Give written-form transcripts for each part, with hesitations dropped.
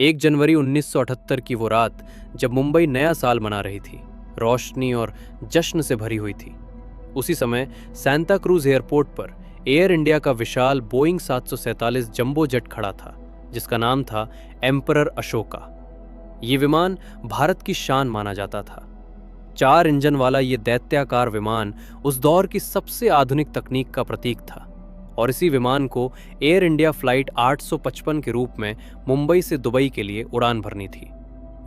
1 जनवरी 1978 की वो रात जब मुंबई नया साल मना रही थी, रोशनी और जश्न से भरी हुई थी। उसी समय सांता क्रूज एयरपोर्ट पर एयर इंडिया का विशाल बोइंग 747 जंबो जेट खड़ा था, जिसका नाम था एम्परर अशोका। ये विमान भारत की शान माना जाता था। 4 इंजन वाला ये दैत्याकार विमान उस दौर की सबसे आधुनिक तकनीक का प्रतीक था और इसी विमान को एयर इंडिया फ्लाइट 855 के रूप में मुंबई से दुबई के लिए उड़ान भरनी थी।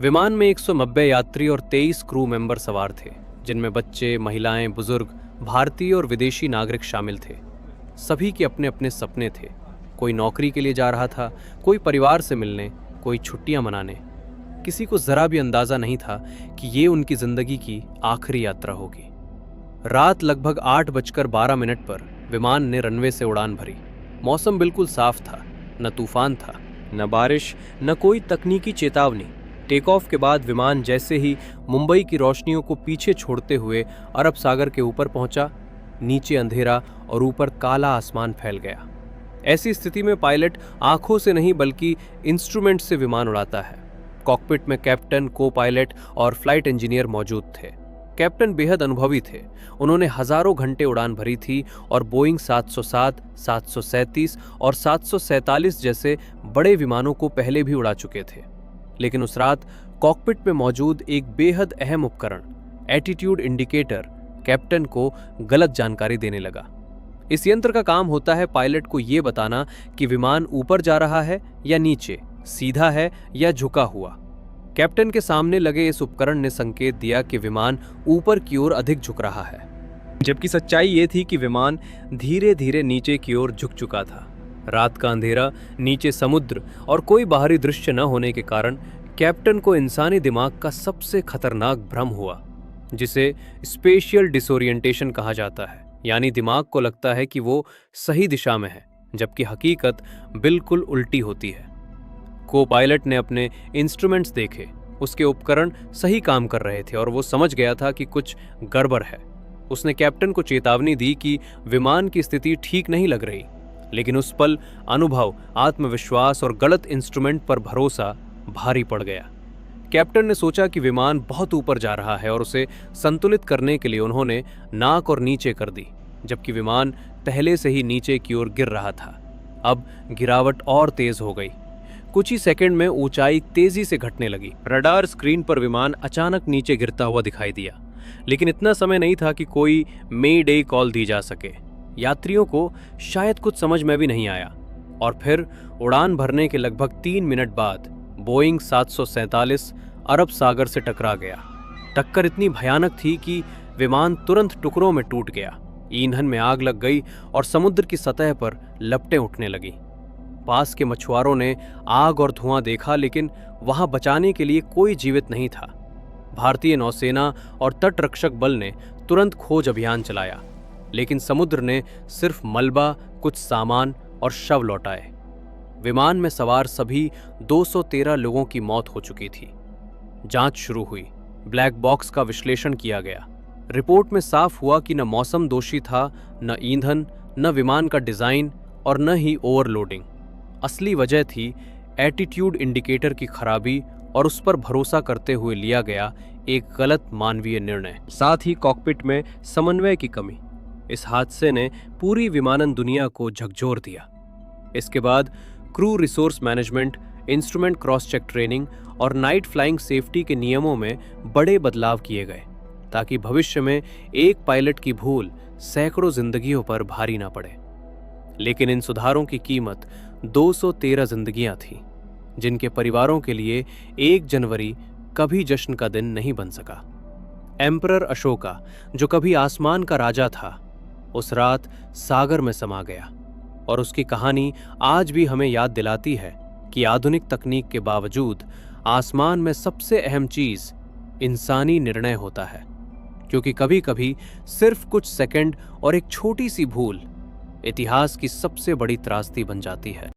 विमान में 190 यात्री और 23 क्रू मेंबर सवार थे, जिनमें बच्चे, महिलाएं, बुजुर्ग, भारतीय और विदेशी नागरिक शामिल थे। सभी के अपने अपने सपने थे। कोई नौकरी के लिए जा रहा था, कोई परिवार से मिलने, कोई छुट्टियां मनाने। किसी को जरा भी अंदाजा नहीं था कि ये उनकी जिंदगी की आखिरी यात्रा होगी। रात लगभग 8:12 पर विमान ने रनवे से उड़ान भरी। मौसम बिल्कुल साफ था, न तूफान था, न बारिश, न कोई तकनीकी चेतावनी। टेक ऑफ के बाद विमान जैसे ही मुंबई की रोशनियों को पीछे छोड़ते हुए अरब सागर के ऊपर पहुंचा, नीचे अंधेरा और ऊपर काला आसमान फैल गया। ऐसी स्थिति में पायलट आंखों से नहीं बल्कि इंस्ट्रूमेंट से विमान उड़ाता है। कॉकपिट में कैप्टन, को पायलट और फ्लाइट इंजीनियर मौजूद थे। कैप्टन बेहद अनुभवी थे। उन्होंने हजारों घंटे उड़ान भरी थी और बोइंग 707, 737 और 747 जैसे बड़े विमानों को पहले भी उड़ा चुके थे। लेकिन उस रात कॉकपिट में मौजूद एक बेहद अहम उपकरण, एटीट्यूड इंडिकेटर, कैप्टन को गलत जानकारी देने लगा। इस यंत्र का काम होता है पायलट को यह बताना कि विमान ऊपर जा रहा है या नीचे, सीधा है या झुका हुआ। कैप्टन के सामने लगे इस उपकरण ने संकेत दिया कि विमान ऊपर की ओर अधिक झुक रहा है, जबकि सच्चाई ये थी कि विमान धीरे धीरे नीचे की ओर झुक चुका था। रात का अंधेरा, नीचे समुद्र और कोई बाहरी दृश्य न होने के कारण कैप्टन को इंसानी दिमाग का सबसे खतरनाक भ्रम हुआ, जिसे स्पेशियल डिसोरिएंटेशन कहा जाता है। यानी दिमाग को लगता है कि वो सही दिशा में है, जबकि हकीकत बिल्कुल उल्टी होती है। को पायलट ने अपने इंस्ट्रूमेंट्स देखे। उसके उपकरण सही काम कर रहे थे और वो समझ गया था कि कुछ गड़बड़ है। उसने कैप्टन को चेतावनी दी कि विमान की स्थिति ठीक नहीं लग रही, लेकिन उस पल अनुभव, आत्मविश्वास और गलत इंस्ट्रूमेंट पर भरोसा भारी पड़ गया। कैप्टन ने सोचा कि विमान बहुत ऊपर जा रहा है और उसे संतुलित करने के लिए उन्होंने नाक और नीचे कर दी, जबकि विमान पहले से ही नीचे की ओर गिर रहा था। अब गिरावट और तेज हो गई। कुछ ही सेकंड में ऊंचाई तेजी से घटने लगी। रडार स्क्रीन पर विमान अचानक नीचे गिरता हुआ दिखाई दिया, लेकिन इतना समय नहीं था कि कोई मे डे कॉल दी जा सके। यात्रियों को शायद कुछ समझ में भी नहीं आया और फिर उड़ान भरने के लगभग 3 मिनट बाद बोइंग 747 अरब सागर से टकरा गया। टक्कर इतनी भयानक थी कि विमान तुरंत टुकड़ों में टूट गया। ईंधन में आग लग गई और समुद्र की सतह पर लपटें उठने लगी। पास के मछुआरों ने आग और धुआं देखा, लेकिन वहां बचाने के लिए कोई जीवित नहीं था। भारतीय नौसेना और तट रक्षक बल ने तुरंत खोज अभियान चलाया, लेकिन समुद्र ने सिर्फ मलबा, कुछ सामान और शव लौटाए। विमान में सवार सभी 213 लोगों की मौत हो चुकी थी। जांच शुरू हुई। ब्लैक बॉक्स का विश्लेषण किया गया। रिपोर्ट में साफ हुआ कि न मौसम दोषी था, न ईंधन, न विमान का डिजाइन और न ही ओवरलोडिंग। असली वजह थी एटीट्यूड इंडिकेटर की खराबी और उस पर भरोसा करते हुए लिया गया एक गलत मानवीय निर्णय, साथ ही कॉकपिट में समन्वय की कमी। इस हादसे ने पूरी विमानन दुनिया को झकझोर दिया। इसके बाद crew resource management, instrument cross check training और नाइट फ्लाइंग सेफ्टी के नियमों में बड़े बदलाव किए गए, ताकि भविष्य में एक पायलट की भूल सैकड़ों जिंदगियों पर भारी ना पड़े। लेकिन इन सुधारों की कीमत 213 जिंदगियां थीं, जिनके परिवारों के लिए 1 जनवरी कभी जश्न का दिन नहीं बन सका। एम्परर अशोका, जो कभी आसमान का राजा था, उस रात सागर में समा गया और उसकी कहानी आज भी हमें याद दिलाती है कि आधुनिक तकनीक के बावजूद आसमान में सबसे अहम चीज इंसानी निर्णय होता है, क्योंकि कभी कभी सिर्फ कुछ सेकंड और एक छोटी सी भूल इतिहास की सबसे बड़ी त्रासदी बन जाती है।